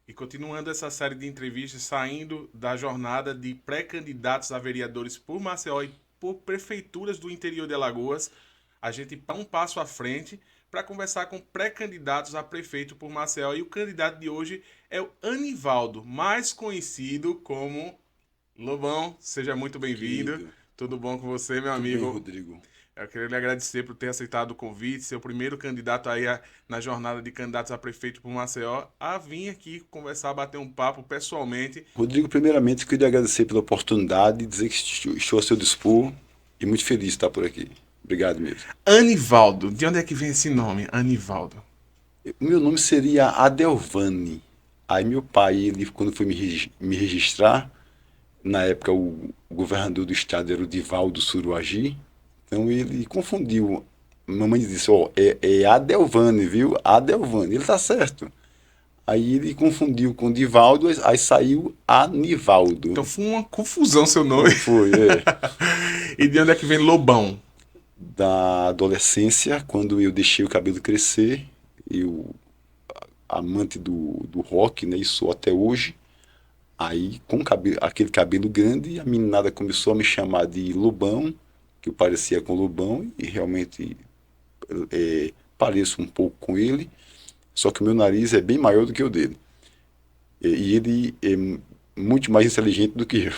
E continuando essa série de entrevistas, saindo da jornada de pré-candidatos a vereadores por Maceió e por prefeituras do interior de Alagoas, a gente está um passo à frente para conversar com pré-candidatos a prefeito por Maceió. E o candidato de hoje é o Anivaldo, mais conhecido como Lobão. Seja muito bem-vindo. Querido, Tudo bom com você, meu tudo bem, amigo? Rodrigo? Eu queria lhe agradecer por ter aceitado o convite, ser o primeiro candidato aí na jornada de candidatos a prefeito por Maceió, a vir aqui conversar, bater um papo pessoalmente. Rodrigo, primeiramente, eu queria agradecer pela oportunidade, dizer que estou a seu dispor e muito feliz de estar por aqui. Obrigado mesmo. Anivaldo, de onde é que vem esse nome, Anivaldo? O meu nome seria Adelvane. Aí meu pai, ele, quando foi me registrar, na época o governador do estado era o Divaldo Suruagi, então ele confundiu. Mamãe disse, ó, é Adelvane, viu? Adelvane, ele tá certo. Aí ele confundiu com Divaldo, aí saiu Anivaldo. Então foi uma confusão seu nome. Foi, E de onde é que vem Lobão? Da adolescência, quando eu deixei o cabelo crescer, eu, amante do rock, né, e sou até hoje, aí com aquele cabelo grande, a meninada começou a me chamar de Lobão, que eu parecia com Lobão, e realmente pareço um pouco com ele, só que o meu nariz é bem maior do que o dele. E ele é muito mais inteligente do que eu.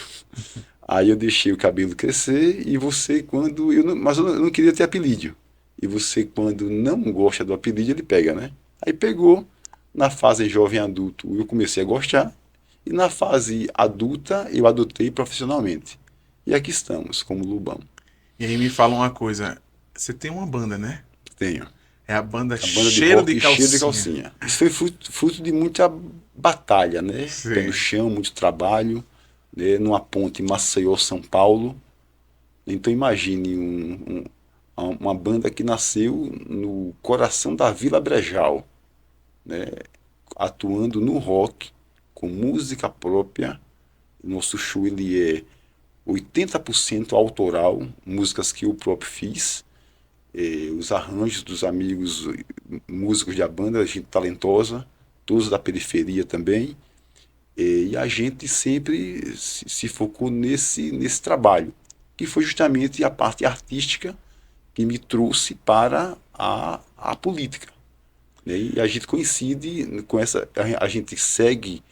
Aí eu deixei o cabelo crescer e você quando mas eu não queria ter apelido. E você quando não gosta do apelido, ele pega, né? Aí pegou, na fase jovem adulto eu comecei a gostar e na fase adulta eu adotei profissionalmente. E aqui estamos, como Lobão. E aí me fala uma coisa, você tem uma banda, né? Tenho É a banda a banda de Cheiro de rock Cheiro de Calcinha. Calcinha. Isso foi fruto de muita batalha, né? Pé no Sim. chão, muito trabalho, né? Numa ponte Maceió-São Paulo. Então imagine uma banda que nasceu no coração da Vila Brejal, né? Atuando no rock, com música própria. Nosso show ele é 80% autoral, músicas que eu próprio fiz. Os arranjos dos amigos músicos da banda, gente talentosa, todos da periferia também. E a gente sempre se focou nesse trabalho, que foi justamente a parte artística que me trouxe para a política. Né? E a gente coincide com essa, a gente segue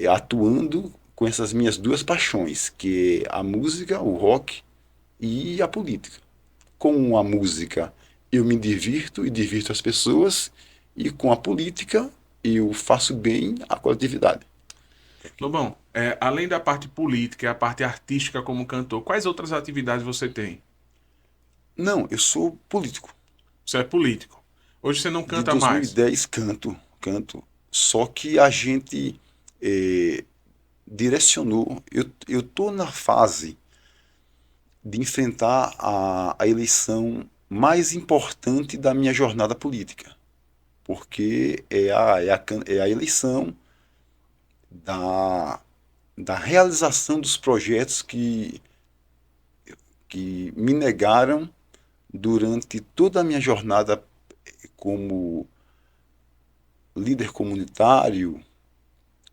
atuando com essas minhas duas paixões, que é a música, o rock e a política. Com a música eu me divirto e divirto as pessoas, e com a política eu faço bem à coletividade. Lobão, além da parte política e a parte artística como cantor, quais outras atividades você tem? Não, eu sou político. Você é político. Hoje você não De canta mais. 2010 canto. Só que a gente direcionou. Eu tô na fase de enfrentar a eleição mais importante da minha jornada política, porque é a eleição da, da realização dos projetos que me negaram durante toda a minha jornada como líder comunitário,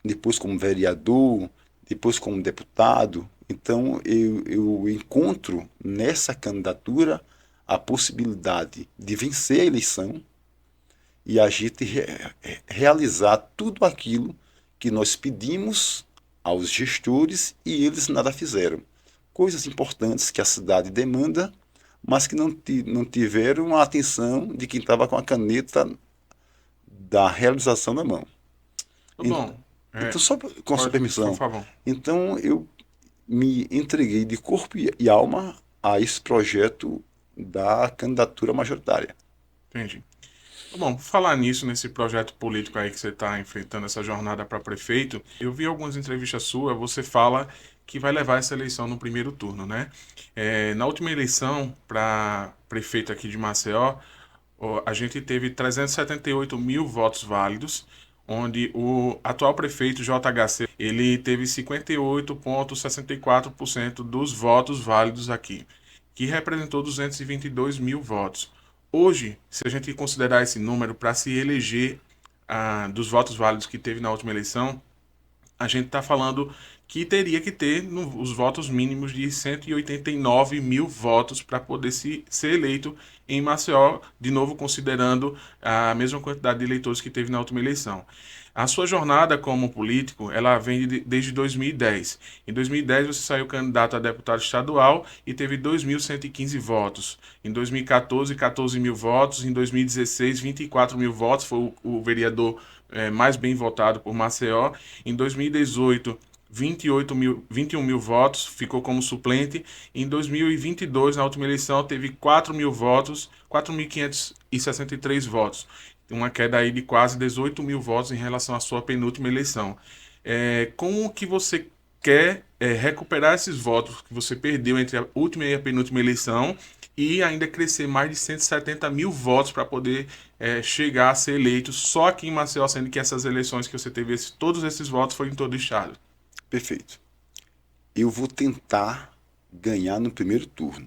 depois como vereador, depois como deputado. Então eu encontro nessa candidatura a possibilidade de vencer a eleição e a gente realizar tudo aquilo que nós pedimos aos gestores e eles nada fizeram. Coisas importantes que a cidade demanda, mas que não tiveram a atenção de quem estava com a caneta da realização na mão. Lobão, Então, só com a sua pode, por permissão, favor. então eu me entreguei de corpo e alma a esse projeto da candidatura majoritária. Entendi. Bom, por falar nisso, nesse projeto político aí que você está enfrentando essa jornada para prefeito, eu vi algumas entrevistas suas, você fala que vai levar essa eleição no primeiro turno, né? Na última eleição para prefeito aqui de Maceió, a gente teve 378 mil votos válidos, onde o atual prefeito JHC ele teve 58,64% dos votos válidos aqui, que representou 222 mil votos. Hoje, se a gente considerar esse número para se eleger dos votos válidos que teve na última eleição, a gente está falando que teria que ter os votos mínimos de 189 mil votos para poder ser eleito em Maceió, de novo considerando a mesma quantidade de eleitores que teve na última eleição. A sua jornada como político, ela vem desde 2010. Em 2010 você saiu candidato a deputado estadual e teve 2.115 votos. Em 2014, 14 mil votos. Em 2016, 24 mil votos. Foi o vereador mais bem votado por Maceió. Em 2018, 21 mil votos, ficou como suplente. Em 2022, na última eleição, teve 4 mil votos, 4.563 votos. Uma queda aí de quase 18 mil votos em relação à sua penúltima eleição. Como que você quer recuperar esses votos que você perdeu entre a última e a penúltima eleição e ainda crescer mais de 170 mil votos para poder chegar a ser eleito só aqui em Maceió, sendo que essas eleições que você teve, todos esses votos foram em todo o estado? Perfeito. Eu vou tentar ganhar no primeiro turno.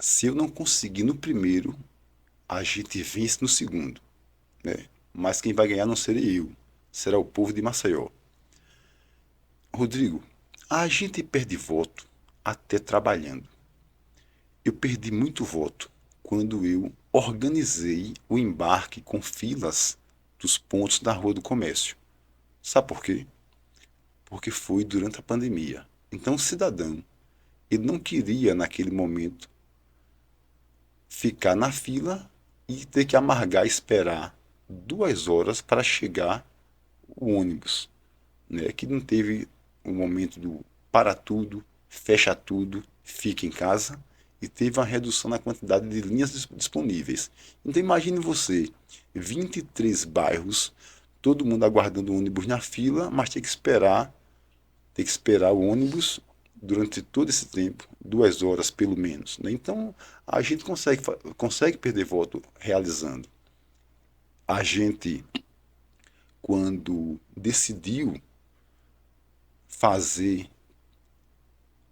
Se eu não conseguir no primeiro, a gente vence no segundo, né? Mas quem vai ganhar não serei eu, será o povo de Maceió. Rodrigo, a gente perde voto até trabalhando. Eu perdi muito voto quando eu organizei o embarque com filas dos pontos da Rua do Comércio. Sabe por quê? Porque foi durante a pandemia. Então o cidadão, ele não queria naquele momento ficar na fila e ter que amargar e esperar 2 horas para chegar o ônibus, né? Que não teve o momento do para tudo, fecha tudo, fica em casa, e teve uma redução na quantidade de linhas disponíveis. Então imagine você, 23 bairros, todo mundo aguardando o ônibus na fila, mas tem que esperar o ônibus durante todo esse tempo, 2 horas pelo menos, né? Então a gente consegue perder voto realizando. A gente, quando decidiu fazer,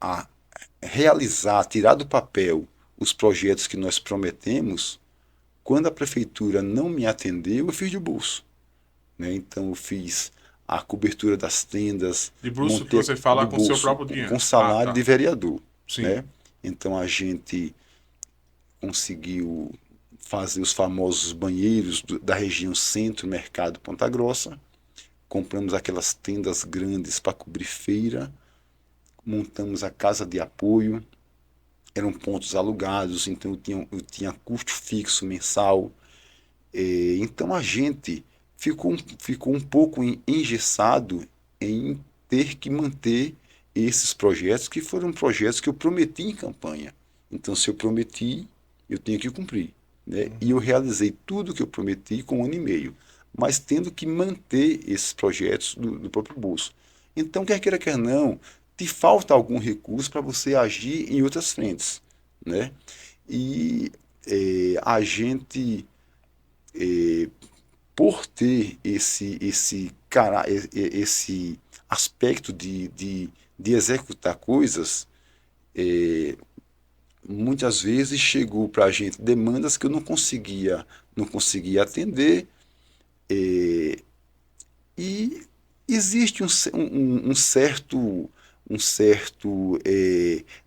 a realizar, tirar do papel os projetos que nós prometemos, quando a prefeitura não me atendeu, eu fiz de bolso, né? Então eu fiz a cobertura das tendas, De bolso que montei você fala do com o seu bolso próprio com dinheiro. Ah, salário tá. de vereador, Sim. né? Então a gente conseguiu fazer os famosos banheiros da região Centro, Mercado, Ponta Grossa. Compramos aquelas tendas grandes para cobrir feira, montamos a casa de apoio, eram pontos alugados, então eu tinha custo fixo mensal. Então a gente ficou um pouco engessado em ter que manter esses projetos, que foram projetos que eu prometi em campanha. Então, se eu prometi, eu tenho que cumprir, né? E eu realizei tudo o que eu prometi com 1 ano e meio, mas tendo que manter esses projetos do próprio bolso. Então, quer queira, quer não, te falta algum recurso para você agir em outras frentes, né? E a gente, por ter esse aspecto de executar coisas, muitas vezes chegou para a gente demandas que eu não conseguia atender, e existe um certo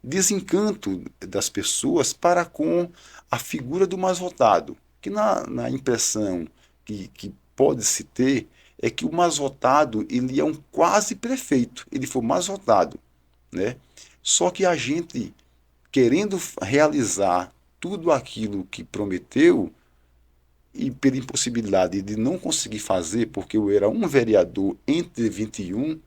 desencanto das pessoas para com a figura do mais votado, que na impressão que pode-se ter é que o mais votado ele é um quase prefeito, ele foi mais votado, né? Só que a gente, querendo realizar tudo aquilo que prometeu, e pela impossibilidade de não conseguir fazer, porque eu era um vereador entre 21,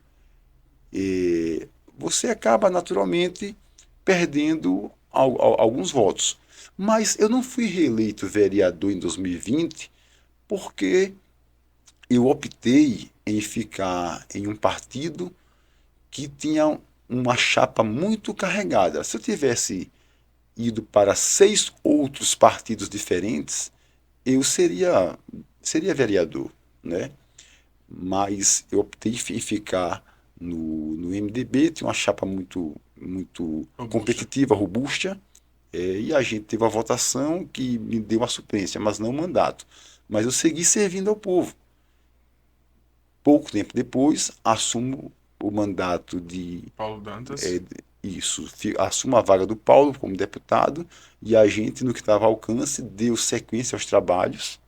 você acaba naturalmente perdendo alguns votos. Mas eu não fui reeleito vereador em 2020 porque eu optei em ficar em um partido que tinha uma chapa muito carregada. Se eu tivesse ido para 6 outros partidos diferentes, eu seria vereador, né? Mas eu optei em ficar no MDB, tinha uma chapa muito Robusta. competitiva, robusta, e a gente teve a votação que me deu a suplência, mas não o mandato. Mas eu segui servindo ao povo. Pouco tempo depois, assumo o mandato Paulo Dantas. assumo a vaga do Paulo como deputado, e a gente, no que estava ao alcance, deu sequência aos trabalhos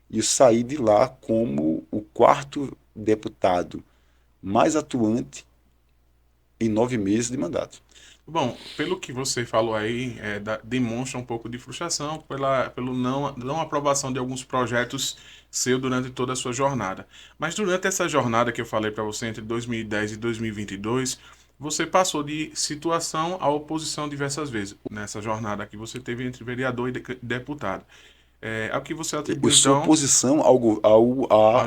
e saí de lá como o quarto deputado mais atuante em 9 meses de mandato. Bom, pelo que você falou aí, demonstra um pouco de frustração pelo não aprovação de alguns projetos seu durante toda a sua jornada. Mas durante essa jornada que eu falei para você, entre 2010 e 2022, você passou de situação à oposição diversas vezes, nessa jornada que você teve entre vereador e deputado. Ao que você Eu atribui, sou então, oposição ao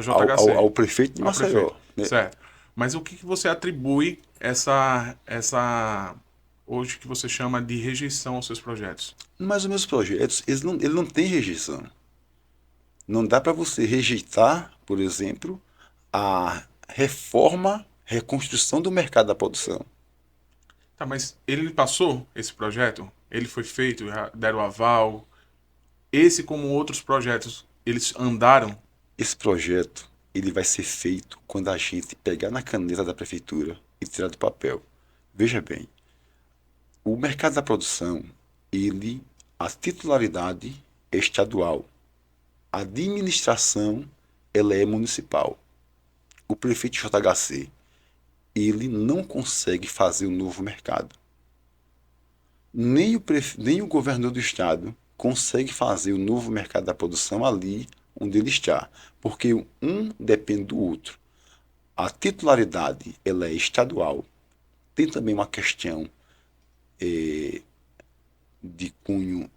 JHC, ao prefeito de ao Maceió, prefeito, né? certo? Mas o que que você atribui essa hoje que você chama de rejeição aos seus projetos? Mas os meus projetos, ele não têm rejeição. Não dá para você rejeitar, por exemplo, a reforma, reconstrução do mercado da produção. Tá, mas ele passou esse projeto? Ele foi feito, já deram aval? Esse, como outros projetos, eles andaram? Esse projeto ele vai ser feito quando a gente pegar na caneta da prefeitura e tirar do papel. Veja bem, o mercado da produção, a titularidade é estadual, a administração ela é municipal. O prefeito JHC ele não consegue fazer um novo mercado. Nem o governador do estado consegue fazer o novo mercado da produção ali onde ele está, porque um depende do outro. A titularidade ela é estadual. Tem também uma questão de cunho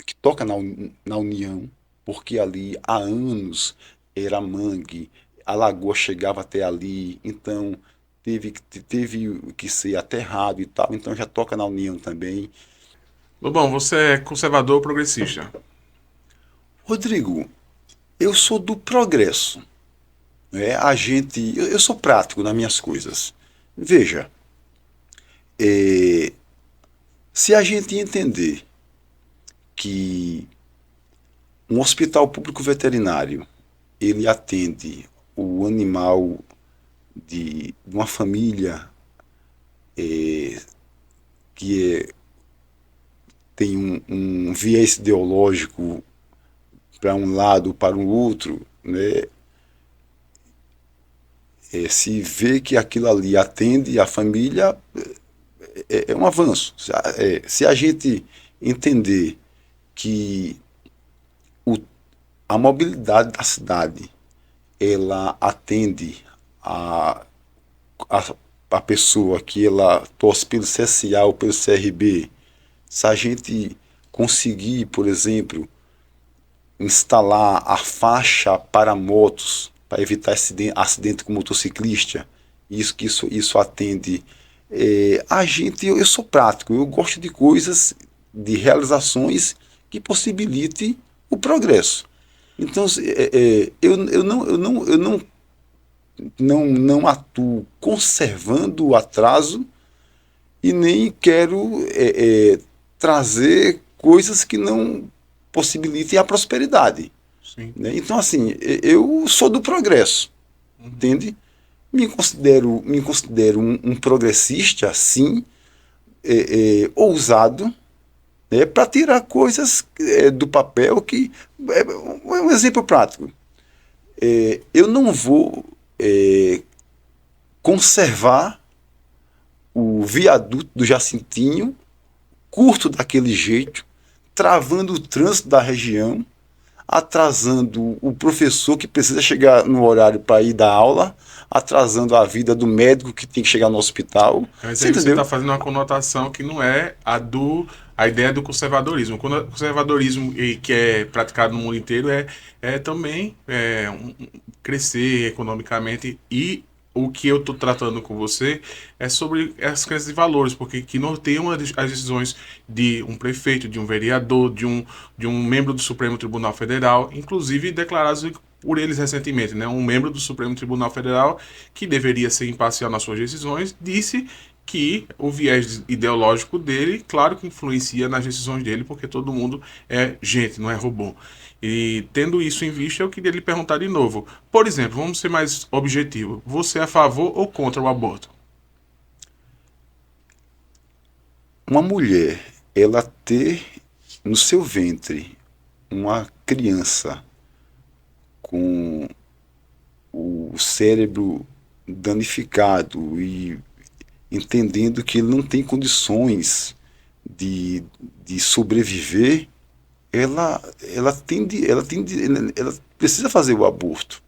que toca na União, porque ali há anos era mangue, a lagoa chegava até ali, então teve que ser aterrado e tal, então já toca na União também. Lobão, você é conservador ou progressista? Rodrigo, eu sou do progresso, né? Eu sou prático nas minhas coisas. Veja, se a gente entender que um hospital público veterinário ele atende o animal de uma família que tem um viés ideológico para um lado ou para o outro, né? Se vê que aquilo ali atende a família, é um avanço. Se a gente entender que o, a mobilidade da cidade ela atende a, a, a pessoa que ela torce pelo CSA ou pelo CRB, se a gente conseguir, por exemplo, instalar a faixa para motos para evitar acidente com motociclista, isso atende a gente. Eu sou prático, eu gosto de coisas, de realizações que possibilitem o progresso. Então, eu não atuo conservando o atraso e nem quero trazer coisas que não possibilitem a prosperidade. Sim. Né? Então, assim, eu sou do progresso, entende? Me considero um progressista, sim, ousado, né, para tirar coisas do papel que... um exemplo prático. Eu não vou conservar o viaduto do Jacintinho curto daquele jeito, travando o trânsito da região, atrasando o professor que precisa chegar no horário para ir dar aula, atrasando a vida do médico que tem que chegar no hospital. Mas Você aí você entendeu? está fazendo uma conotação que não é a ideia do conservadorismo. Quando o conservadorismo que é praticado no mundo inteiro é também crescer economicamente e o que eu estou tratando com você é sobre as crenças e valores, porque que norteiam as decisões de um prefeito, de um vereador, de um membro do Supremo Tribunal Federal, inclusive declarados por eles recentemente, né? Um membro do Supremo Tribunal Federal que deveria ser imparcial nas suas decisões disse que o viés ideológico dele, claro que influencia nas decisões dele, porque todo mundo é gente, não é robô. E tendo isso em vista, eu queria lhe perguntar de novo. Por exemplo, vamos ser mais objetivo. Você é a favor ou contra o aborto? Uma mulher, ela ter no seu ventre uma criança com o cérebro danificado e entendendo que ele não tem condições de, de sobreviver, ela precisa fazer o aborto.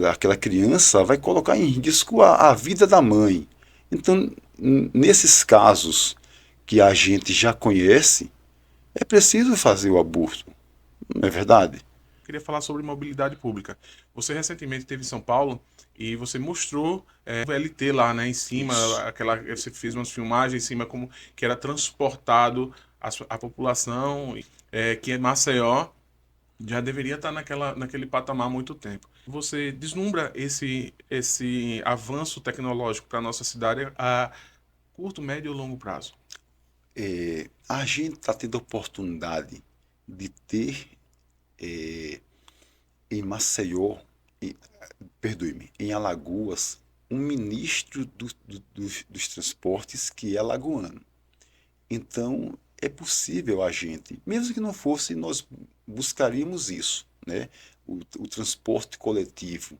Aquela criança vai colocar em risco a vida da mãe. Então, nesses casos que a gente já conhece, é preciso fazer o aborto, não é verdade? Queria falar sobre mobilidade pública. Você recentemente esteve em São Paulo e você mostrou o VLT lá, né, em cima, Isso. você fez umas filmagens em cima como que era transportado a população, que é Maceió já deveria estar naquele patamar há muito tempo. Você deslumbra esse avanço tecnológico para a nossa cidade a curto, médio ou longo prazo? A gente está tendo a oportunidade de ter em Maceió, em, perdoe-me, em Alagoas, um ministro dos transportes que é alagoano. Então, é possível a gente, mesmo que não fosse, nós buscaríamos isso, né? O transporte coletivo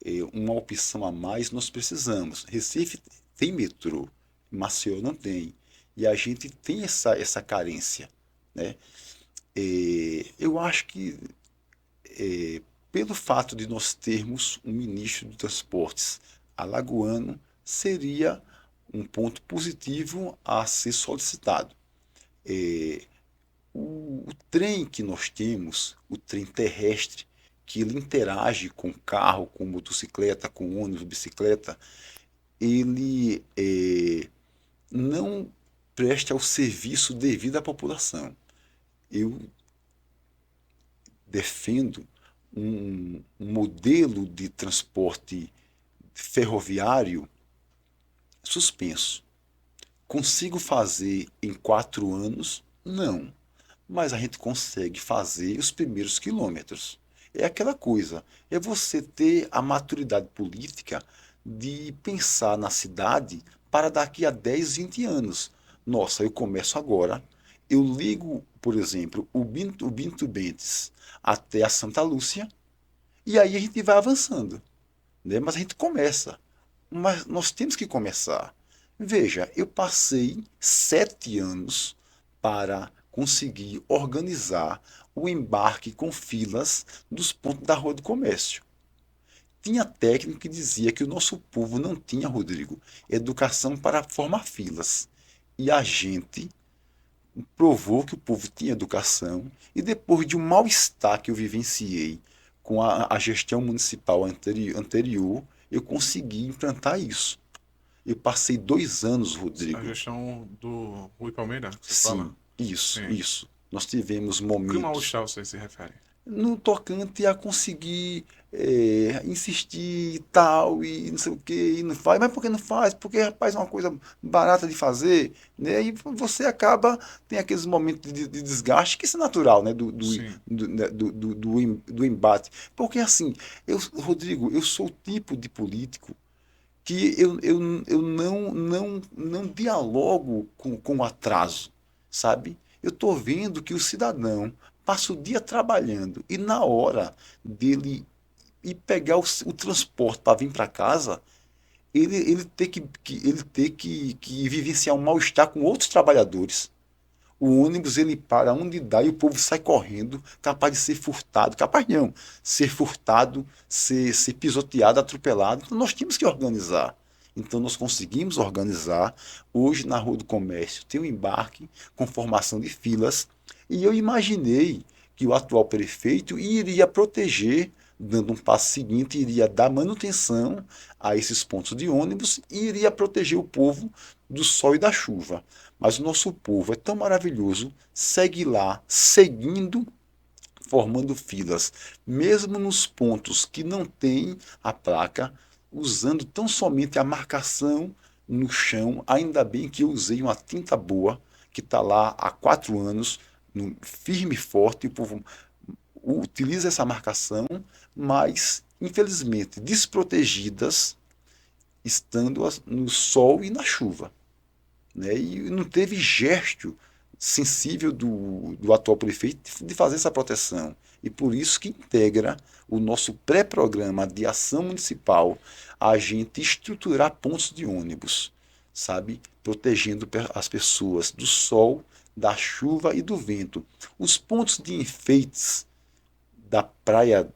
é uma opção a mais, nós precisamos. Recife tem metrô, Maceió não tem. E a gente tem essa carência, né? Eu acho que pelo fato de nós termos um ministro de transportes alagoano, seria um ponto positivo a ser solicitado. É, o trem que nós temos, o trem terrestre, que ele interage com carro, com motocicleta, com ônibus, bicicleta, ele não presta o serviço devido à população. Eu defendo um modelo de transporte ferroviário suspenso. Consigo fazer em 4 anos? Não. Mas a gente consegue fazer os primeiros quilômetros. É aquela coisa, é você ter a maturidade política de pensar na cidade para daqui a 10, 20 anos. Nossa, eu começo agora, eu ligo, por exemplo, o Binto Bentes até a Santa Lúcia, e aí a gente vai avançando, né? Mas a gente começa. Mas nós temos que começar. Veja, eu passei 7 anos para conseguir organizar o embarque com filas dos pontos da Rua do Comércio. Tinha técnico que dizia que o nosso povo não tinha, Rodrigo, educação para formar filas. E a gente provou que o povo tinha educação, e depois de um mal-estar que eu vivenciei com a gestão municipal anterior, eu consegui implantar isso. Eu passei 2 anos, A Rodrigo. gestão do Rui Palmeira, você fala? Sim, isso, Sim. isso. Nós tivemos Que momentos mal-estar você se refere? no tocante a conseguir insistir e tal, e não sei o que, e não faz. Mas por que não faz? Porque, rapaz, é uma coisa barata de fazer, né? E você acaba, tem aqueles momentos de desgaste, que isso é natural, né? Sim. Do embate. Porque, assim, Rodrigo, eu sou o tipo de político que eu não dialogo com o atraso, sabe? Eu estou vendo que o cidadão passa o dia trabalhando e na hora dele ir pegar o transporte para vir para casa, ele ter que vivenciar um mal-estar com outros trabalhadores. O ônibus ele para onde dá e o povo sai correndo, capaz de ser furtado, capaz não, ser furtado, ser pisoteado, atropelado. Então nós temos que organizar. Então nós conseguimos organizar. Hoje na Rua do Comércio tem um embarque com formação de filas e eu imaginei que o atual prefeito iria proteger, dando um passo seguinte, iria dar manutenção a esses pontos de ônibus e iria proteger o povo do sol e da chuva. Mas o nosso povo é tão maravilhoso, segue lá, seguindo, formando filas, mesmo nos pontos que não tem a placa, usando tão somente a marcação no chão. Ainda bem que eu usei uma tinta boa, que está lá há 4 anos, firme e forte, o povo utiliza essa marcação, mas infelizmente desprotegidas, estando no sol e na chuva, né? E não teve gesto sensível do atual prefeito de fazer essa proteção. E por isso que integra o nosso pré-programa de ação municipal a gente estruturar pontos de ônibus, sabe? Protegendo as pessoas do sol, da chuva e do vento. Os pontos de enfeites da praia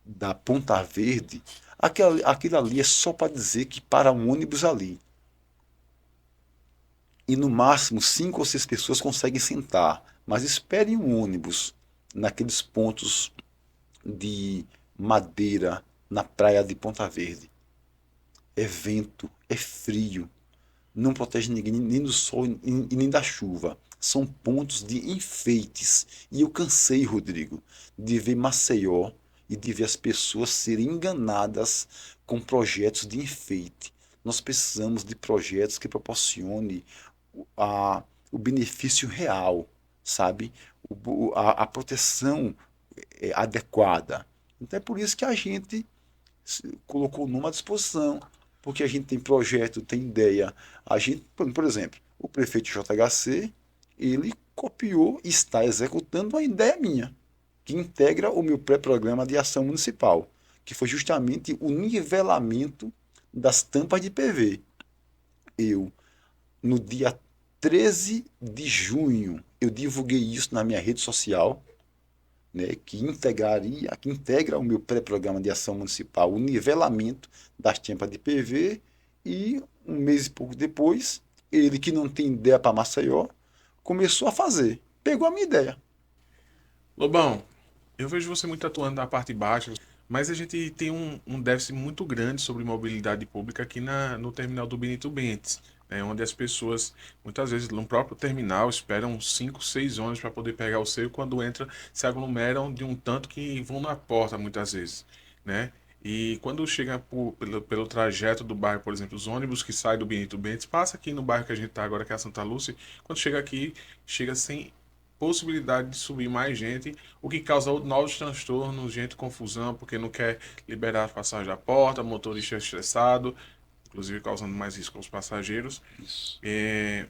da Ponta Verde, aquilo ali é só para dizer que para um ônibus ali. E no máximo 5 ou 6 pessoas conseguem sentar. Mas esperem um ônibus naqueles pontos de madeira na praia de Ponta Verde. É vento, é frio, não protege ninguém nem do sol e nem da chuva. São pontos de enfeites. E eu cansei, Rodrigo, de ver Maceió e de ver as pessoas serem enganadas com projetos de enfeite. Nós precisamos de projetos que proporcionem a, o benefício real, sabe? A proteção adequada. Então é por isso que a gente colocou numa disposição, porque a gente tem projeto, tem ideia. A gente, por exemplo, o prefeito JHC, ele copiou e está executando uma ideia minha, que integra o meu pré-programa de ação municipal, que foi justamente o nivelamento das tampas de PV. Eu, no dia 13 de junho, eu divulguei isso na minha rede social, né, que integra o meu pré-programa de ação municipal, o nivelamento das tampas de PV, e um mês e pouco depois, ele que não tem ideia para Maceió, começou a fazer. Pegou a minha ideia. Lobão, eu vejo você muito atuando na parte baixa, mas a gente tem um déficit muito grande sobre mobilidade pública aqui no terminal do Benito Bentes, né, onde as pessoas, muitas vezes, no próprio terminal, esperam 5, 6 ônibus para poder pegar o seu, e quando entra, se aglomeram de um tanto que vão na porta, muitas vezes, né? E quando chega pelo trajeto do bairro, por exemplo, os ônibus que saem do Benito Bentes, passa aqui no bairro que a gente está agora, que é a Santa Lúcia, quando chega aqui, chega sem possibilidade de subir mais gente, o que causa novos transtornos, gente, confusão, porque não quer liberar a passagem da porta, motorista estressado, inclusive causando mais risco aos passageiros. Isso.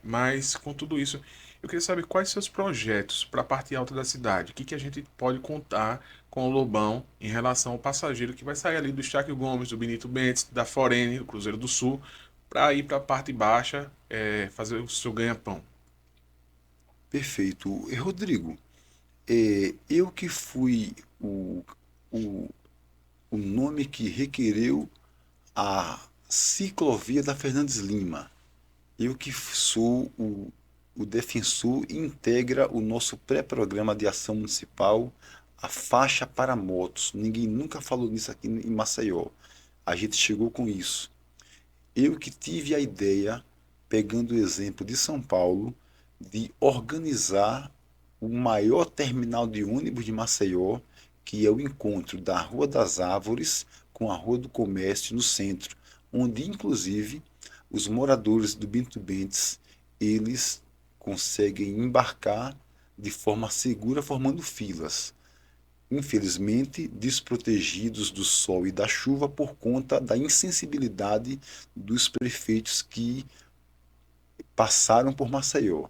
Mas com tudo isso, eu queria saber quais seus projetos para a parte alta da cidade. O que a gente pode contar com o Lobão em relação ao passageiro que vai sair ali do Estáquio Gomes, do Benito Bentes, da Forene, do Cruzeiro do Sul, para ir para a parte baixa, fazer o seu ganha-pão. Perfeito. E, Rodrigo, eu que fui o, o nome que requereu a ciclovia da Fernandes Lima. Eu que sou o defensor e integra o nosso pré-programa de ação municipal, a faixa para motos. Ninguém nunca falou nisso aqui em Maceió. A gente chegou com isso. Eu que tive a ideia, pegando o exemplo de São Paulo, de organizar o maior terminal de ônibus de Maceió, que é o encontro da Rua das Árvores com a Rua do Comércio no centro, onde inclusive os moradores do Bento Bentes, eles conseguem embarcar de forma segura formando filas. Infelizmente, desprotegidos do sol e da chuva por conta da insensibilidade dos prefeitos que passaram por Maceió.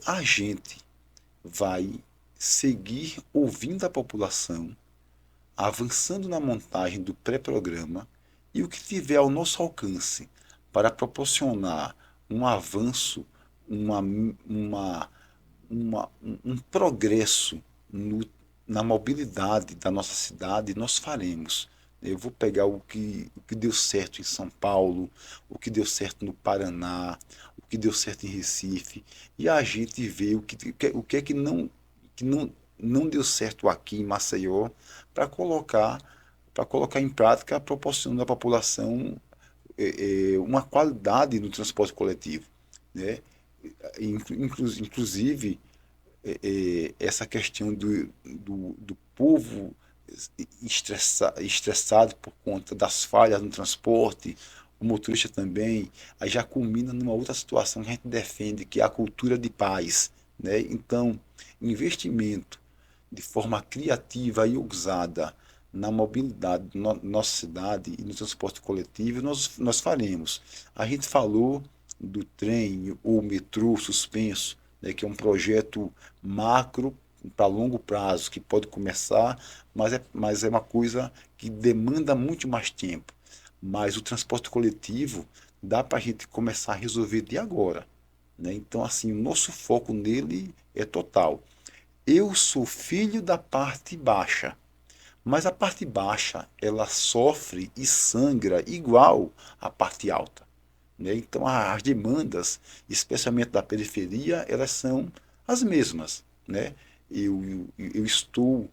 A gente vai seguir ouvindo a população, avançando na montagem do pré-programa e o que tiver ao nosso alcance para proporcionar um avanço, uma, um progresso no, na mobilidade da nossa cidade, nós faremos. Eu vou pegar o que deu certo em São Paulo, o que deu certo no Paraná, o que deu certo em Recife, e a gente vê o que é que não deu certo aqui em Maceió para colocar em prática, proporcionando à população uma qualidade no transporte coletivo, né? Inclusive, essa questão do povo estressado por conta das falhas no transporte, o motorista também, aí já culmina numa outra situação que a gente defende, que é a cultura de paz, né? Então, investimento de forma criativa e ousada na mobilidade da nossa cidade e no transporte coletivo, nós faremos. A gente falou do trem ou metrô suspenso, né, que é um projeto macro para longo prazo, que pode começar, mas é uma coisa que demanda muito mais tempo. Mas o transporte coletivo dá para a gente começar a resolver de agora. Né? Então, assim, o nosso foco nele é total. Eu sou filho da parte baixa, mas a parte baixa ela sofre e sangra igual à parte alta. Né? Então, as demandas, especialmente da periferia, elas são as mesmas. Né? Eu estou,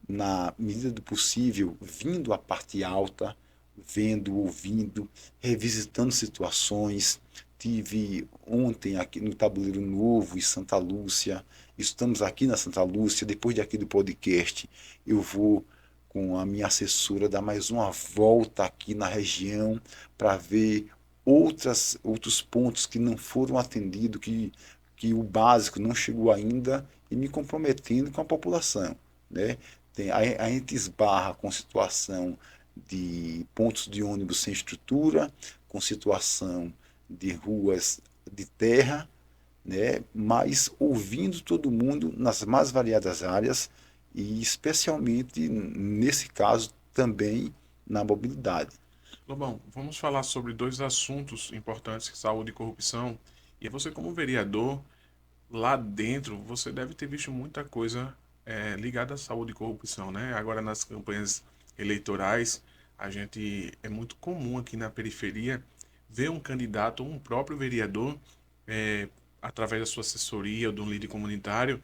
na medida do possível, vindo à parte alta, vendo, ouvindo, revisitando situações. Tive ontem aqui no Tabuleiro Novo, em Santa Lúcia. Estamos aqui na Santa Lúcia. Depois de aqui do podcast, eu vou com a minha assessora dar mais uma volta aqui na região para ver outros pontos que não foram atendidos, que o básico não chegou ainda, e me comprometendo com a população. Né? A gente esbarra com situação de pontos de ônibus sem estrutura, com situação de ruas de terra, né? Mas ouvindo todo mundo nas mais variadas áreas e especialmente nesse caso também na mobilidade. Lobão, vamos falar sobre dois assuntos importantes, saúde e corrupção. E você, como vereador, lá dentro, você deve ter visto muita coisa ligada à saúde e corrupção, né? Agora, nas campanhas eleitorais, a gente é muito comum aqui na periferia ver um candidato, um próprio vereador, é, através da sua assessoria ou de um líder comunitário,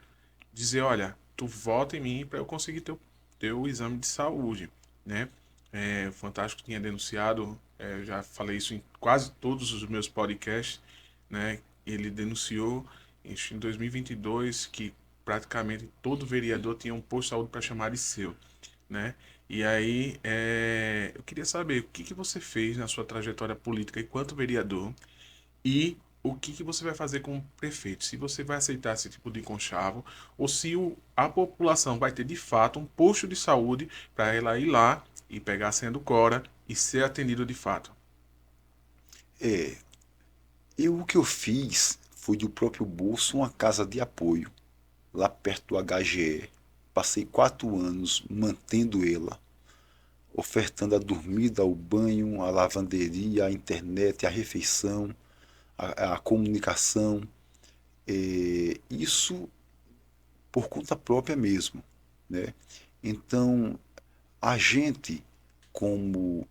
dizer, olha, tu vota em mim para eu conseguir teu exame de saúde, né? O Fantástico tinha denunciado, já falei isso em quase todos os meus podcasts, né? Ele denunciou em 2022 que praticamente todo vereador tinha um posto de saúde para chamar de seu, né? E aí, eu queria saber o que você fez na sua trajetória política enquanto vereador e o que você vai fazer com o prefeito. Se você vai aceitar esse tipo de conchavo ou se a população vai ter de fato um posto de saúde para ela ir lá e pegar a senha do Cora e ser atendido de fato. É, o que eu fiz foi do próprio bolso uma casa de apoio, lá perto do HGE. Passei 4 anos mantendo ela, ofertando a dormida, o banho, a lavanderia, a internet, a refeição, a comunicação. Isso por conta própria mesmo. Né? Então, a gente, como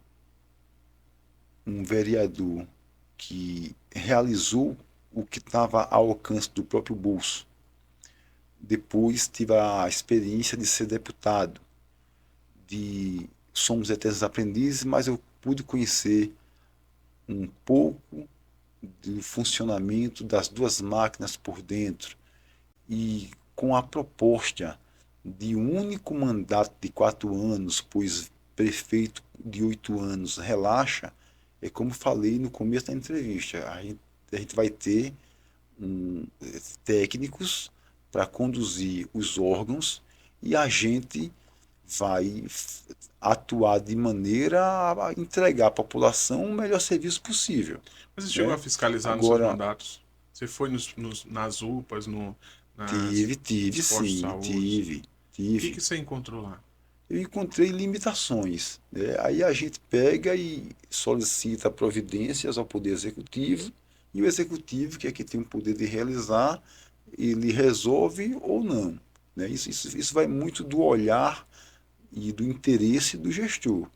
um vereador que realizou o que estava ao alcance do próprio bolso, depois tive a experiência de ser deputado, de somos eternos aprendizes, mas eu pude conhecer um pouco do funcionamento das duas máquinas por dentro e com a proposta de um único mandato de 4 anos, pois prefeito de 8 anos relaxa, é como falei no começo da entrevista, a gente vai ter técnicos para conduzir os órgãos e a gente vai atuar de maneira a entregar à população o melhor serviço possível. Mas você chegou a Né? fiscalizar nos seus Agora, mandatos? Você foi nas UPAs, tive nos postos de sim, saúde? O que tive. você encontrou lá? Eu encontrei limitações. Né? Aí a gente pega e solicita providências ao Poder Executivo, e o Executivo, que é que tem o poder de realizar, ele resolve ou não. Né? Isso vai muito do olhar e do interesse do gestor.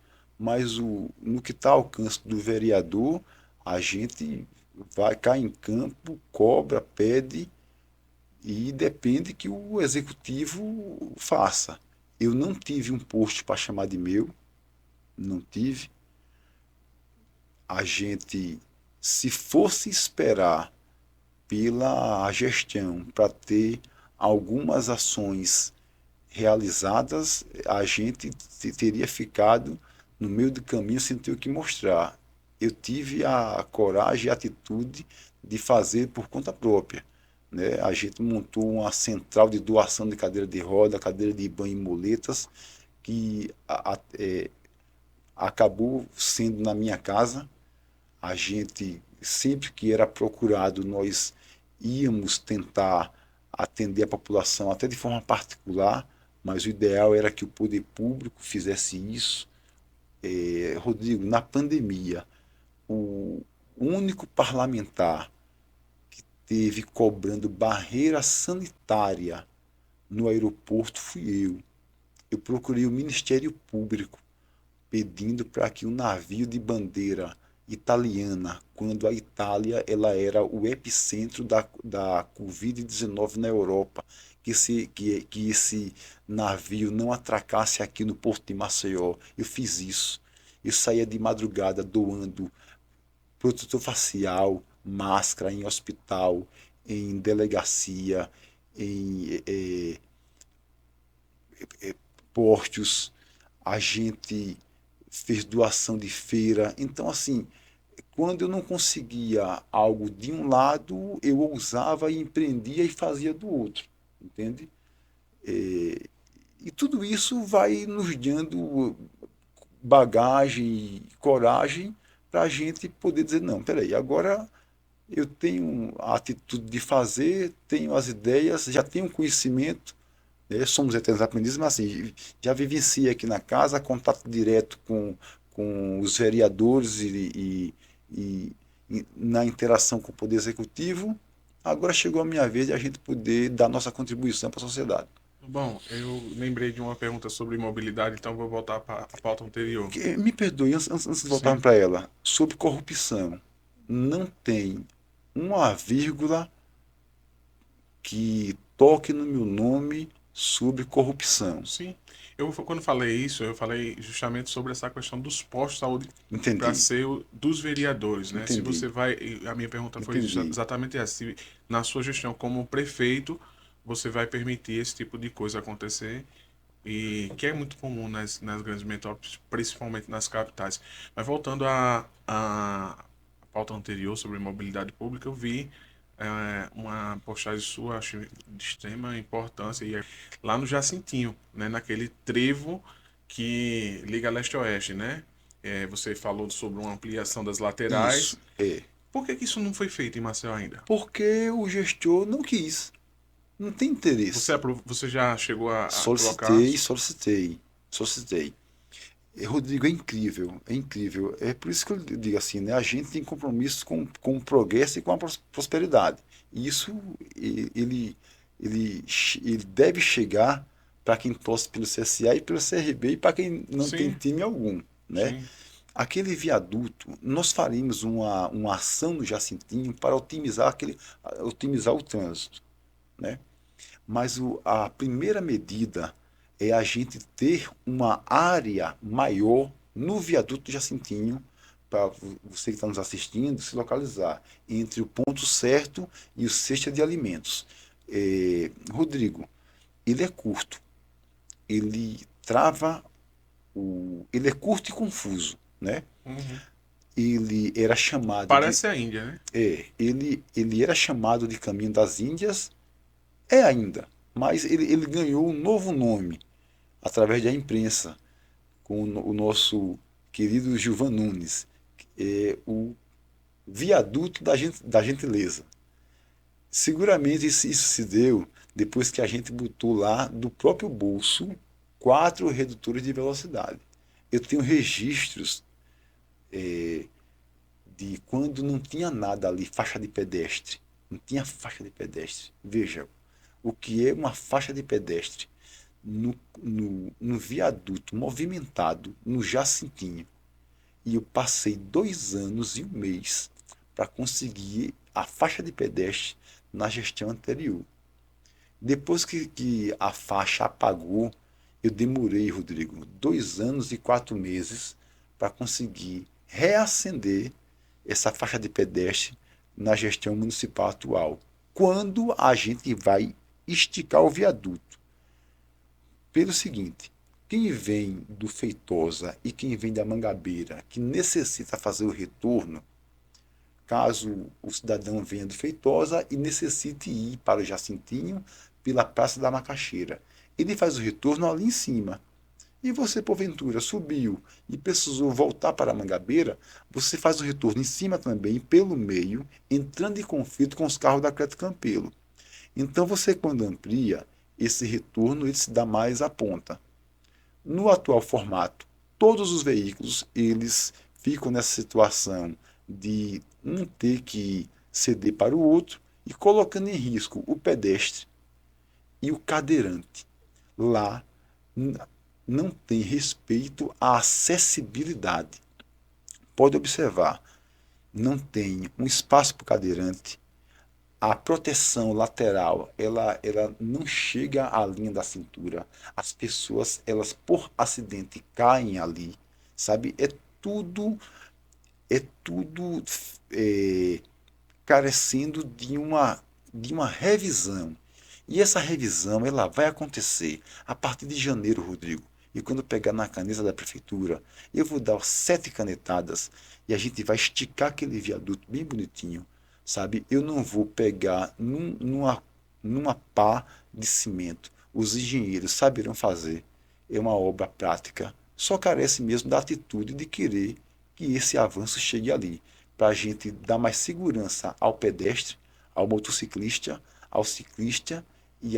mas no que está ao alcance do vereador, a gente vai cá em campo, cobra, pede e depende que o executivo faça. Eu não tive um post para chamar de meu, não tive. A gente, se fosse esperar pela gestão para ter algumas ações realizadas, a gente teria ficado no meio do caminho sem ter o que mostrar. Eu tive a coragem e a atitude de fazer por conta própria. Né? A gente montou uma central de doação de cadeira de roda, cadeira de banho e muletas, que acabou sendo na minha casa. A gente, sempre que era procurado, nós íamos tentar atender a população até de forma particular, mas o ideal era que o poder público fizesse isso. Rodrigo, na pandemia, o único parlamentar que teve cobrando barreira sanitária no aeroporto fui eu. Eu procurei o Ministério Público pedindo para que o navio de bandeira italiana, quando a Itália ela era o epicentro da Covid-19 na Europa, que esse navio não atracasse aqui no Porto de Maceió. Eu fiz isso. Eu saía de madrugada doando protetor facial, máscara em hospital, em delegacia, em postos. A gente fez doação de feira. Então, assim, quando eu não conseguia algo de um lado, eu ousava e empreendia e fazia do outro, entende? E tudo isso vai nos dando bagagem e coragem para a gente poder dizer, não, peraí, agora eu tenho a atitude de fazer, tenho as ideias, já tenho conhecimento, né? Somos eternos aprendizes, mas assim, já vivenciei aqui na casa, contato direto com os vereadores e na interação com o Poder Executivo. Agora chegou a minha vez de a gente poder dar nossa contribuição para a sociedade. Bom, eu lembrei de uma pergunta sobre mobilidade, então vou voltar para a pauta anterior. Me perdoe, antes de voltar Sim. para ela, sobre corrupção. Não tem uma vírgula que toque no meu nome sobre corrupção. Sim. Quando falei isso, eu falei justamente sobre essa questão dos postos de saúde para Entendi, ser dos vereadores, né? Se entendi, você vai, e a minha pergunta foi entendi. exatamente essa, se na sua gestão como prefeito, você vai permitir esse tipo de coisa acontecer e que é muito comum nas grandes metrópoles, principalmente nas capitais. Mas voltando à pauta anterior sobre mobilidade pública, eu vi uma postagem sua, acho de extrema importância, e é lá no Jacintinho, né, naquele trevo que liga leste a oeste, né? Você falou sobre uma ampliação das Isso, laterais. é. Por que que isso não foi feito em Maceió ainda? Porque o gestor não quis, não tem interesse. Você já chegou a colocar? Solicitei, solicitei, solicitei. Rodrigo, é incrível, é incrível. É por isso que eu digo assim, né? A gente tem compromisso com o progresso e com a prosperidade. E isso ele, ele deve chegar para quem torce pelo CSA e pelo CRB e para quem não tem Sim, time algum, né? sim. Aquele viaduto, nós faremos uma ação no Jacintinho para otimizar o trânsito, né? Mas a primeira medida é a gente ter uma área maior no viaduto Jacintinho, para você que está nos assistindo se localizar entre o ponto certo e o cesta de alimentos. Rodrigo, ele é curto, ele trava, ele é curto e confuso, né? Uhum. Ele era chamado de, Parece a Índia, né? ele era chamado de Caminho das Índias, é ainda, mas ele ganhou um novo nome através da imprensa, com o nosso querido Gilvan Nunes, o viaduto da gentileza. Seguramente isso se deu depois que a gente botou lá do próprio bolso 4 redutores de velocidade. Eu tenho registros de quando não tinha nada ali, faixa de pedestre. Não tinha faixa de pedestre. Veja, o que é uma faixa de pedestre? no viaduto movimentado, no Jacintinho. E eu passei 2 anos e 1 mês para conseguir a faixa de pedestre na gestão anterior. Depois que a faixa apagou, eu demorei, Rodrigo, 2 anos e 4 meses para conseguir reacender essa faixa de pedestre na gestão municipal atual. Quando a gente vai esticar o viaduto? Pelo seguinte, quem vem do Feitosa e quem vem da Mangabeira, que necessita fazer o retorno, caso o cidadão venha do Feitosa e necessite ir para o Jacintinho pela Praça da Macaxeira, ele faz o retorno ali em cima. E você, porventura, subiu e precisou voltar para a Mangabeira, você faz o retorno em cima também, pelo meio, entrando em conflito com os carros da Cleto Campelo. Então, você, quando amplia, esse retorno ele se dá mais à ponta. No atual formato, todos os veículos eles ficam nessa situação de um ter que ceder para o outro e colocando em risco o pedestre e o cadeirante. Lá não tem respeito à acessibilidade. Pode observar, não tem um espaço para o cadeirante, a proteção lateral ela não chega à linha da cintura. As pessoas, elas por acidente caem ali, sabe? É tudo é, carecendo de uma revisão. E essa revisão ela vai acontecer a partir de janeiro, Rodrigo. E quando pegar na caneta da prefeitura, eu vou dar 7 canetadas e a gente vai esticar aquele viaduto bem bonitinho, sabe? Eu não vou pegar numa pá de cimento. Os engenheiros saberão fazer. É uma obra prática. Só carece mesmo da atitude de querer que esse avanço chegue ali, para a gente dar mais segurança ao pedestre, ao motociclista, ao ciclista e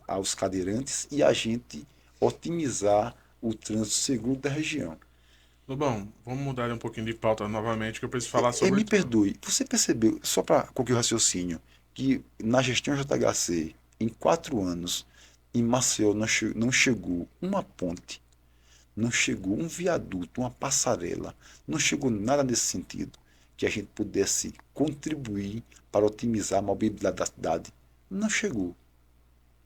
aos cadeirantes e a gente otimizar o trânsito seguro da região. Lobão, vamos mudar um pouquinho de pauta novamente, que eu preciso falar sobre Me tudo. perdoe, você percebeu, só para concluir o raciocínio, que na gestão JHC, em 4 anos, em Maceió não chegou uma ponte, não chegou um viaduto, uma passarela, não chegou nada nesse sentido que a gente pudesse contribuir para otimizar a mobilidade da cidade. Não chegou,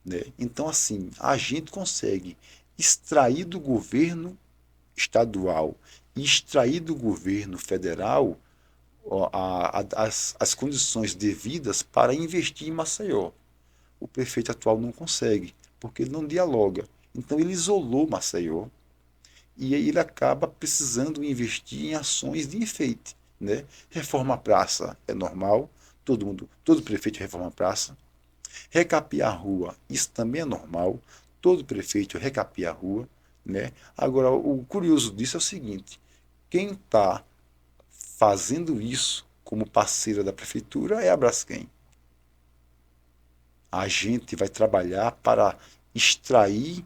né? Então, assim, a gente consegue extrair do governo estadual e extrair do governo federal as condições devidas para investir em Maceió. O prefeito atual não consegue, porque ele não dialoga. Então ele isolou Maceió e aí ele acaba precisando investir em ações de enfeite, né? Reforma a praça é normal, todo prefeito reforma a praça. Recapear a rua, isso também é normal, todo prefeito recapia a rua, né? Agora, o curioso disso é o seguinte: quem está fazendo isso como parceira da prefeitura é a Braskem. A gente vai trabalhar para extrair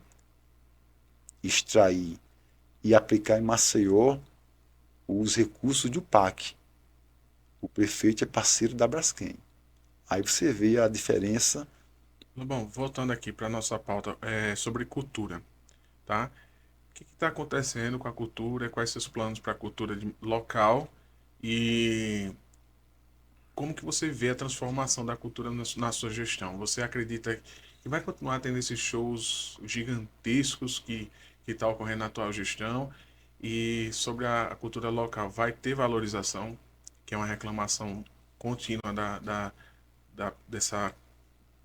e aplicar em Maceió os recursos do PAC. O prefeito é parceiro da Braskem. Aí você vê a diferença. Lobão, voltando aqui para nossa pauta, sobre cultura, tá? O que está acontecendo com a cultura? Quais seus planos para a cultura local? E como que você vê a transformação da cultura na sua gestão? Você acredita que vai continuar tendo esses shows gigantescos que está ocorrendo na atual gestão? E sobre a cultura local, vai ter valorização, que é uma reclamação contínua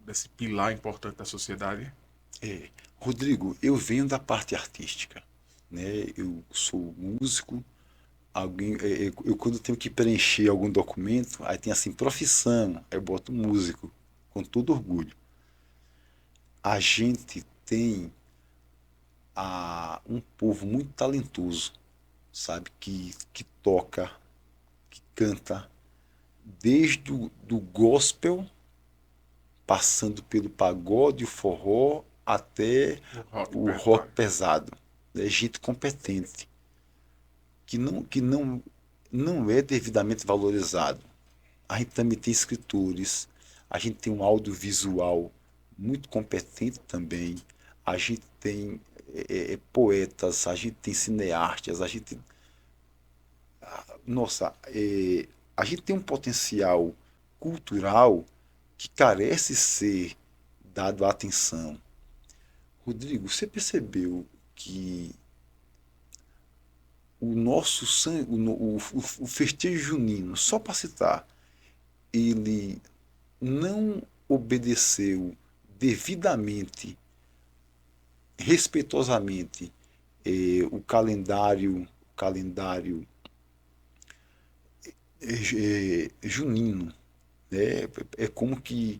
desse pilar importante da sociedade? Rodrigo, eu venho da parte artística, né? Eu sou músico. Eu quando tenho que preencher algum documento, aí tem assim, profissão, aí eu boto músico, com todo orgulho. A gente tem um povo muito talentoso, sabe? Que toca, que canta, desde do gospel, passando pelo pagode, o forró, até O rock o rock pesado. pesado. É gente competente, que não é devidamente valorizado. A gente também tem escritores, a gente tem um audiovisual muito competente também, a gente tem poetas, a gente tem cineastas, nossa, a gente tem um potencial cultural que carece ser dado a atenção. Rodrigo, você percebeu que o nosso o festejo junino, só para citar, ele não obedeceu devidamente, respeitosamente, o calendário junino, né? É como que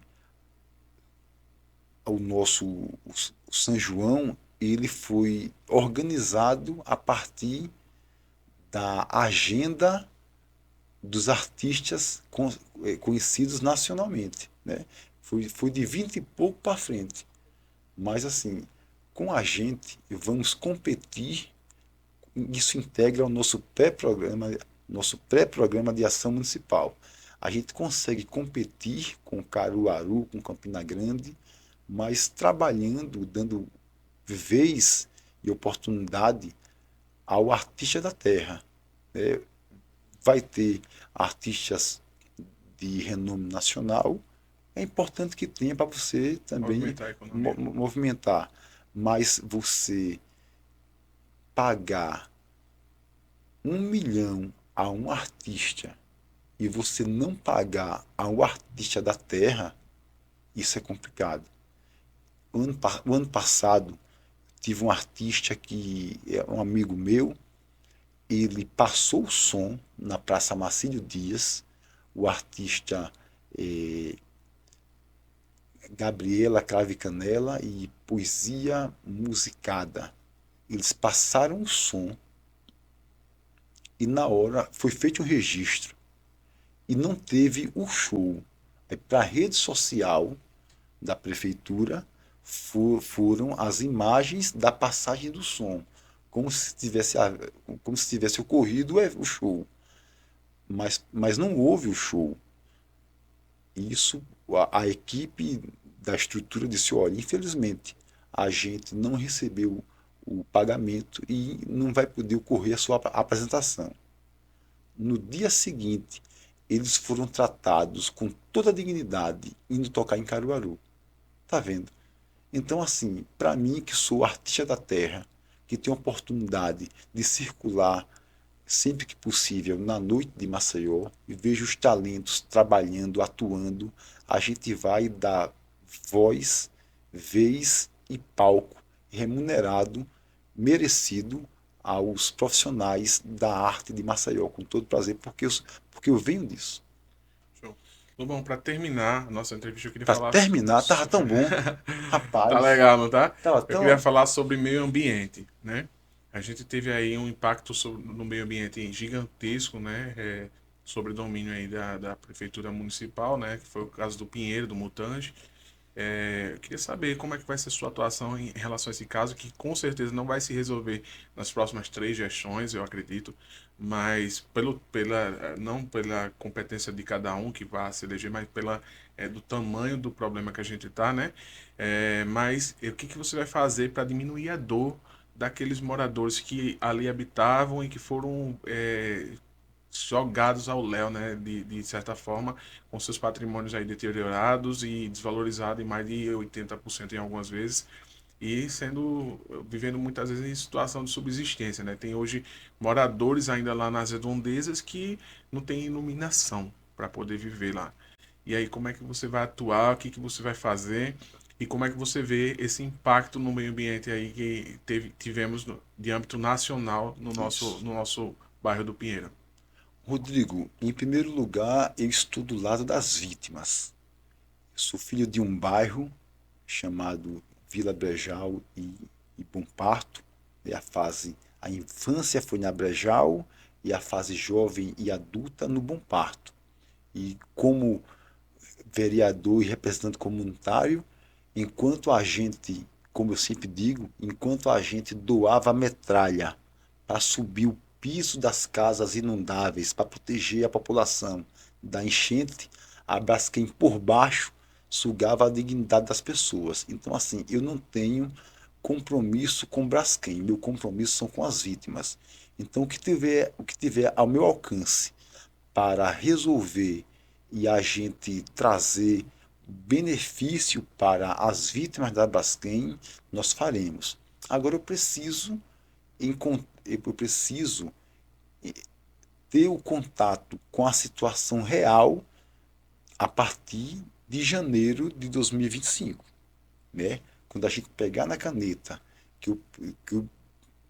o São João ele foi organizado a partir da agenda dos artistas conhecidos nacionalmente, né? Foi de 20 e pouco para frente. Mas assim, com a gente vamos competir, isso integra o nosso pré-programa de ação municipal. A gente consegue competir com Caruaru, com Campina Grande, mas trabalhando, dando vez e oportunidade ao artista da terra, né? Vai ter artistas de renome nacional, é importante que tenha para você também Movimentar a economia. movimentar, mas você pagar 1 milhão a um artista e você não pagar ao artista da terra, isso é complicado. O ano passado, tive um artista que é um amigo meu, ele passou o som na Praça Marcílio Dias, o artista eh, Gabriela Crave Canela e Poesia Musicada. Eles passaram o som e na hora foi feito um registro e não teve o show. Para a rede social da prefeitura foram as imagens da passagem do som, como se tivesse ocorrido o show, mas não houve o show. Isso a equipe da estrutura disse: olha, infelizmente a gente não recebeu o pagamento e não vai poder ocorrer a sua apresentação. No dia seguinte, eles foram tratados com toda a dignidade indo tocar em Caruaru. Tá vendo? Então, assim, para mim que sou artista da terra, que tenho a oportunidade de circular sempre que possível na noite de Maceió e vejo os talentos trabalhando, atuando, a gente vai dar voz, vez e palco remunerado, merecido aos profissionais da arte de Maceió, com todo prazer, porque eu venho disso. Show. Bom, para terminar a nossa entrevista, eu queria Para falar. terminar, tava tão bom. Tá Rapaz, legal, não tá? tava Eu queria tão. falar sobre meio ambiente, né? A gente teve aí um impacto no meio ambiente gigantesco, né? Sobre o domínio aí da prefeitura municipal, né? Que foi o caso do Pinheiro, do Mutange. Eu queria saber como é que vai ser a sua atuação em relação a esse caso, que com certeza não vai se resolver nas próximas 3 gestões, eu acredito, mas não pela competência de cada um que vá se eleger, mas do tamanho do problema que a gente está, né? Mas o que você vai fazer para diminuir a dor daqueles moradores que ali habitavam e que foram jogados ao léu, né, de certa forma, com seus patrimônios aí deteriorados e desvalorizados em mais de 80% em algumas vezes, e vivendo muitas vezes em situação de subsistência, né? Tem hoje moradores ainda lá nas redondezas que não tem iluminação para poder viver lá. E aí, como é que você vai atuar, o que você vai fazer, e como é que você vê esse impacto no meio ambiente aí que tivemos de âmbito nacional no nosso, Isso. no nosso bairro do Pinheiro? Rodrigo, em primeiro lugar, eu estou do lado das vítimas. Eu sou filho de um bairro chamado Vila Brejal e Bom Parto. A infância foi na Brejal e a fase jovem e adulta no Bom Parto. E como vereador e representante comunitário, enquanto a gente, como eu sempre digo, enquanto a gente doava metralha para subir o piso das casas inundáveis, para proteger a população da enchente, a Braskem por baixo sugava a dignidade das pessoas. Então, assim, eu não tenho compromisso com Braskem, meu compromisso são com as vítimas. Então, o que tiver ao meu alcance para resolver e a gente trazer benefício para as vítimas da Braskem, nós faremos. Agora eu preciso ter o contato com a situação real a partir de janeiro de 2025, né? Quando a gente pegar na caneta que eu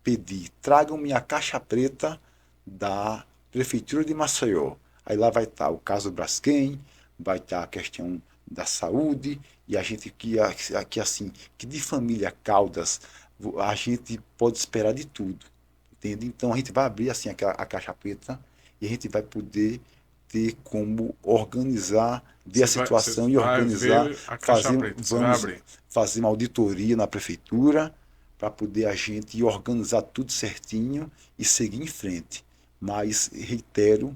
pedi, tragam-me a caixa preta da Prefeitura de Maceió. Aí lá vai estar o caso Braskem, vai estar a questão da saúde, e a gente aqui assim, que de família Caldas, a gente pode esperar de tudo, entende? Então a gente vai abrir assim a caixa preta e a gente vai poder ter como organizar, ver a Você situação e vai organizar, ver a caixa preta, você vai vamos abrir. fazer uma auditoria na prefeitura para poder a gente organizar tudo certinho e seguir em frente. Mas, reitero,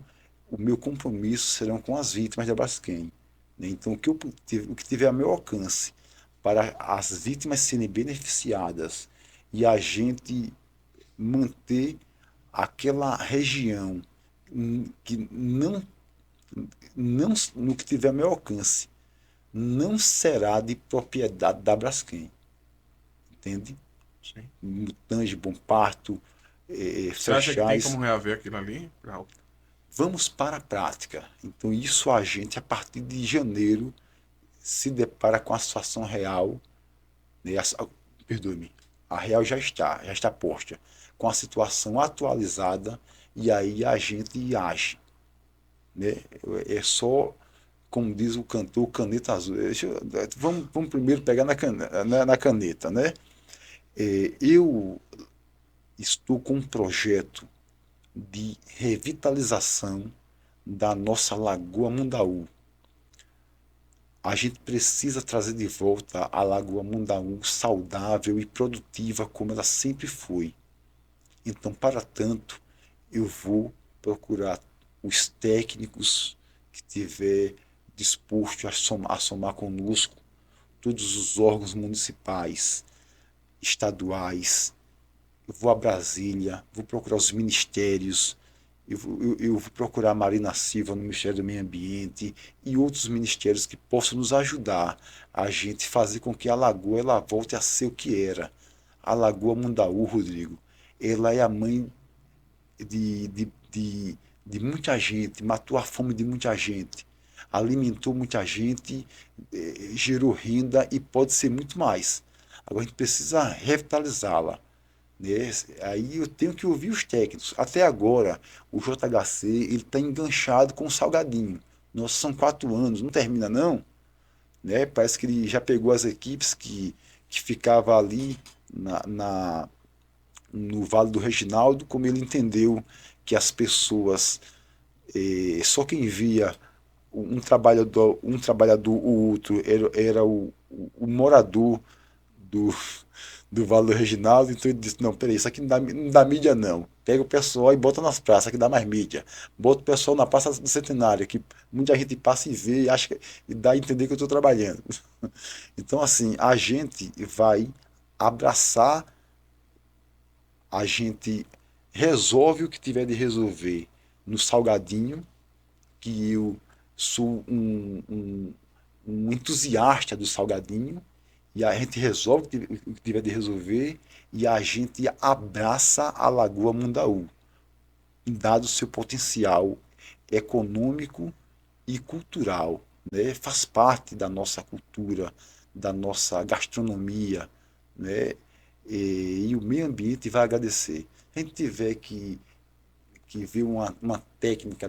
o meu compromisso serão com as vítimas da Braskem, né? Então, o que tiver a meu alcance para as vítimas serem beneficiadas e a gente manter aquela região que não, no que tiver a meu alcance, não será de propriedade da Braskem, entende? Sim. Mutange, Bom Parto, Você acha que tem Frechais, como reaver aquilo ali? vamos para a prática. Então isso a gente, a partir de janeiro, se depara com a situação real, né? Perdoe-me, a real já está posta, com a situação atualizada, e aí a gente age, né? É só, como diz o cantor, caneta azul. Vamos primeiro pegar na caneta, né? Eu estou com um projeto de revitalização da nossa Lagoa Mundaú. A gente precisa trazer de volta a Lagoa Mundaú saudável e produtiva como ela sempre foi. Então, para tanto, eu vou procurar os técnicos que tiver disposto a somar conosco, todos os órgãos municipais, estaduais. Eu vou a Brasília, vou procurar os ministérios, eu vou procurar a Marina Silva no Ministério do Meio Ambiente e outros ministérios que possam nos ajudar a gente fazer com que a lagoa ela volte a ser o que era. A Lagoa Mundaú, Rodrigo, ela é a mãe de muita gente, matou a fome de muita gente, alimentou muita gente, gerou renda e pode ser muito mais. Agora a gente precisa revitalizá-la, né? Aí eu tenho que ouvir os técnicos. Até agora, o JHC ele está enganchado com o Salgadinho. Nossa, são 4 anos, não termina não, né? Parece que ele já pegou as equipes que ficava ali no Vale do Reginaldo, como ele entendeu que as pessoas, só quem via um trabalhador, o outro, era o morador do, do Vale do Reginaldo. Então ele disse, não, peraí, isso aqui não dá mídia não. Pega o pessoal e bota nas praças, que dá mais mídia. Bota o pessoal na Praça do Centenário, que muita gente passa e vê e acha e dá a entender que eu estou trabalhando. Então, assim, a gente vai abraçar, a gente resolve o que tiver de resolver no Salgadinho, que eu sou um entusiasta do Salgadinho, e a gente resolve o que tiver de resolver e a gente abraça a Lagoa Mundaú, dado o seu potencial econômico e cultural, né? Faz parte da nossa cultura, da nossa gastronomia, né? E o meio ambiente vai agradecer. Se a gente tiver que ver uma técnica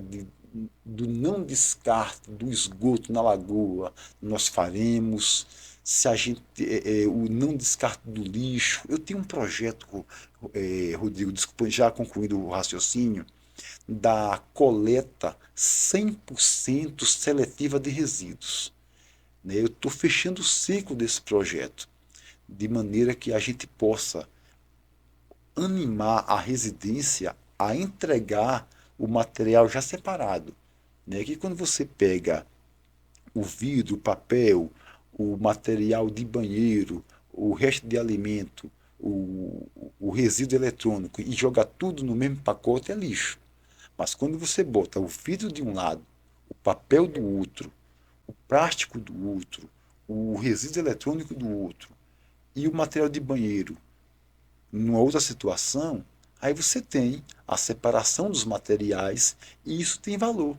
do não descarte do esgoto na lagoa, nós faremos. Se a gente, o não descarte do lixo, eu tenho um projeto, Rodrigo, desculpa, já concluindo o raciocínio, da coleta 100% seletiva de resíduos, né? Eu estou fechando o ciclo desse projeto, de maneira que a gente possa animar a residência a entregar o material já separado, né? Que quando você pega o vidro, o papel, o material de banheiro, o resto de alimento, o resíduo eletrônico e joga tudo no mesmo pacote, é lixo. Mas quando você bota o vidro de um lado, o papel do outro, o plástico do outro, o resíduo eletrônico do outro e o material de banheiro numa outra situação, aí você tem a separação dos materiais e isso tem valor.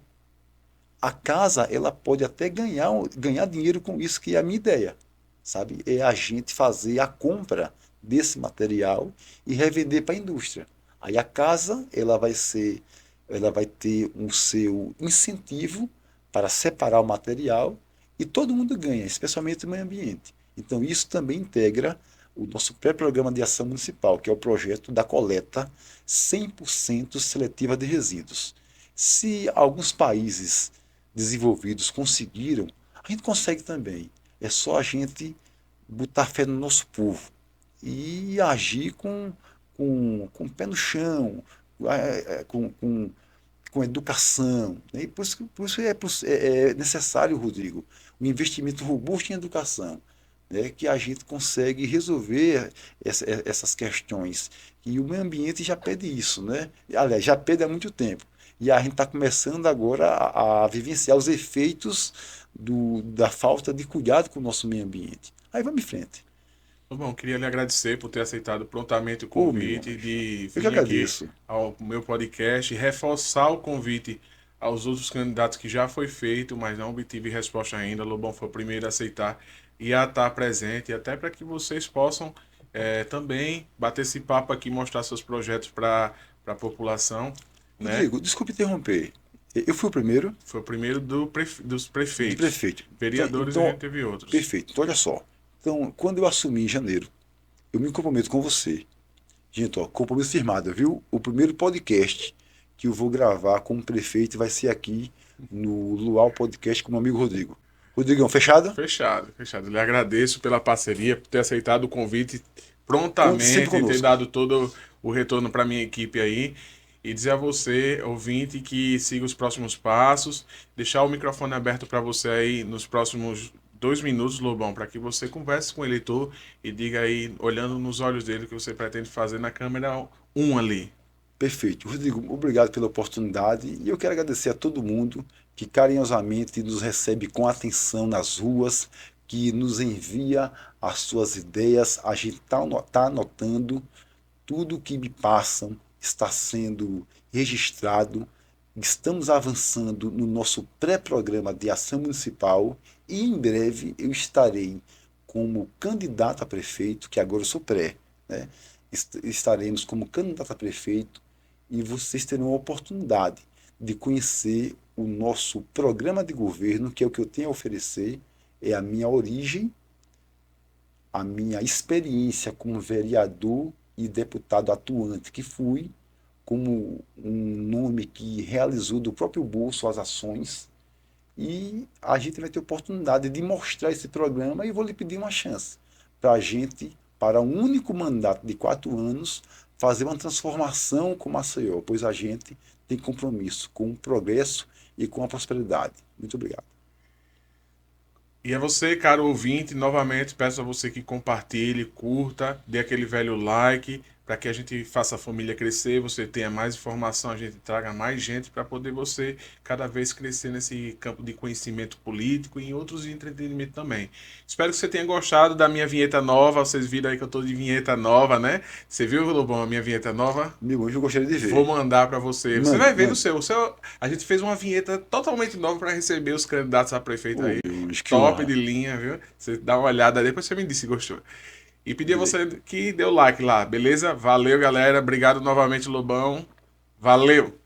A casa, ela pode até ganhar dinheiro com isso, que é a minha ideia, sabe? É a gente fazer a compra desse material e revender para a indústria. Aí a casa, ela vai ter o seu incentivo para separar o material e todo mundo ganha, especialmente o meio ambiente. Então isso também integra o nosso pré-programa de ação municipal, que é o projeto da coleta 100% seletiva de resíduos. Se alguns países desenvolvidos conseguiram, a gente consegue também. É só a gente botar fé no nosso povo e agir com o pé no chão, com educação. Né? E por isso é necessário, Rodrigo, um investimento robusto em educação, né? Que a gente consegue resolver essas questões. E o meio ambiente já pede isso, né? Aliás, já pede há muito tempo. E a gente está começando agora a vivenciar os efeitos da falta de cuidado com o nosso meio ambiente. Aí vamos em frente. Bom, queria lhe agradecer por ter aceitado prontamente o Ô, meu convite anjo, de eu que vir aqui agradeço. ao meu podcast e reforçar o convite aos outros candidatos que já foi feito, mas não obtive resposta ainda. Lobão foi o primeiro a aceitar e a estar presente, e até para que vocês possam também bater esse papo aqui, mostrar seus projetos para a população, né? Rodrigo, desculpe interromper. Eu fui o primeiro Foi o primeiro dos de prefeitos. prefeito. Vereadores a gente teve outros. Perfeito. Então, olha só. Então, quando eu assumi em janeiro, eu me comprometo com você. Gente, ó, compromisso firmado, viu? O primeiro podcast que eu vou gravar como prefeito vai ser aqui no Luau Podcast com o meu amigo Rodrigo. Rodrigão, fechado? Fechado, fechado. Lhe agradeço pela parceria, por ter aceitado o convite Conte sempre prontamente e ter conosco. dado todo o retorno para minha equipe aí. E dizer a você, ouvinte, que siga os próximos passos. Deixar o microfone aberto para você aí nos próximos 2 minutos, Lobão, para que você converse com o eleitor e diga aí, olhando nos olhos dele, o que você pretende fazer na câmera 1 ali. Perfeito. Rodrigo, obrigado pela oportunidade e eu quero agradecer a todo mundo que carinhosamente nos recebe com atenção nas ruas, que nos envia as suas ideias. A gente tá anotando tudo que me passam, está sendo registrado. Estamos avançando no nosso pré-programa de ação municipal e em breve eu estarei como candidato a prefeito, que agora eu sou pré, né? Estaremos como candidato a prefeito e vocês terão a oportunidade de conhecer o nosso programa de governo, que é o que eu tenho a oferecer, é a minha origem, a minha experiência como vereador e deputado atuante que fui, como um nome que realizou do próprio bolso as ações, e a gente vai ter oportunidade de mostrar esse programa e vou lhe pedir uma chance para a gente, para um único mandato de 4 anos, fazer uma transformação com Maceió, pois a gente tem compromisso com o progresso e com a prosperidade. Muito obrigado. E a você, caro ouvinte, novamente peço a você que compartilhe, curta, dê aquele velho like, para que a gente faça a família crescer, você tenha mais informação, a gente traga mais gente para poder você cada vez crescer nesse campo de conhecimento político e em outros de entretenimento também. Espero que você tenha gostado da minha vinheta nova, vocês viram aí que eu estou de vinheta nova, né? Você viu, Lobão, a minha vinheta nova? Meu anjo, eu gostaria de Vou ver. mandar para você. Você Mande, vai ver no mande. seu. A gente fez uma vinheta totalmente nova para receber os candidatos a prefeito Oh, aí. meu anjo, que Top honra. de linha, viu? Você dá uma olhada aí, depois você me disse se gostou. E pedir a Direi. você que dê o like lá, beleza? Valeu, galera. Obrigado novamente, Lobão. Valeu!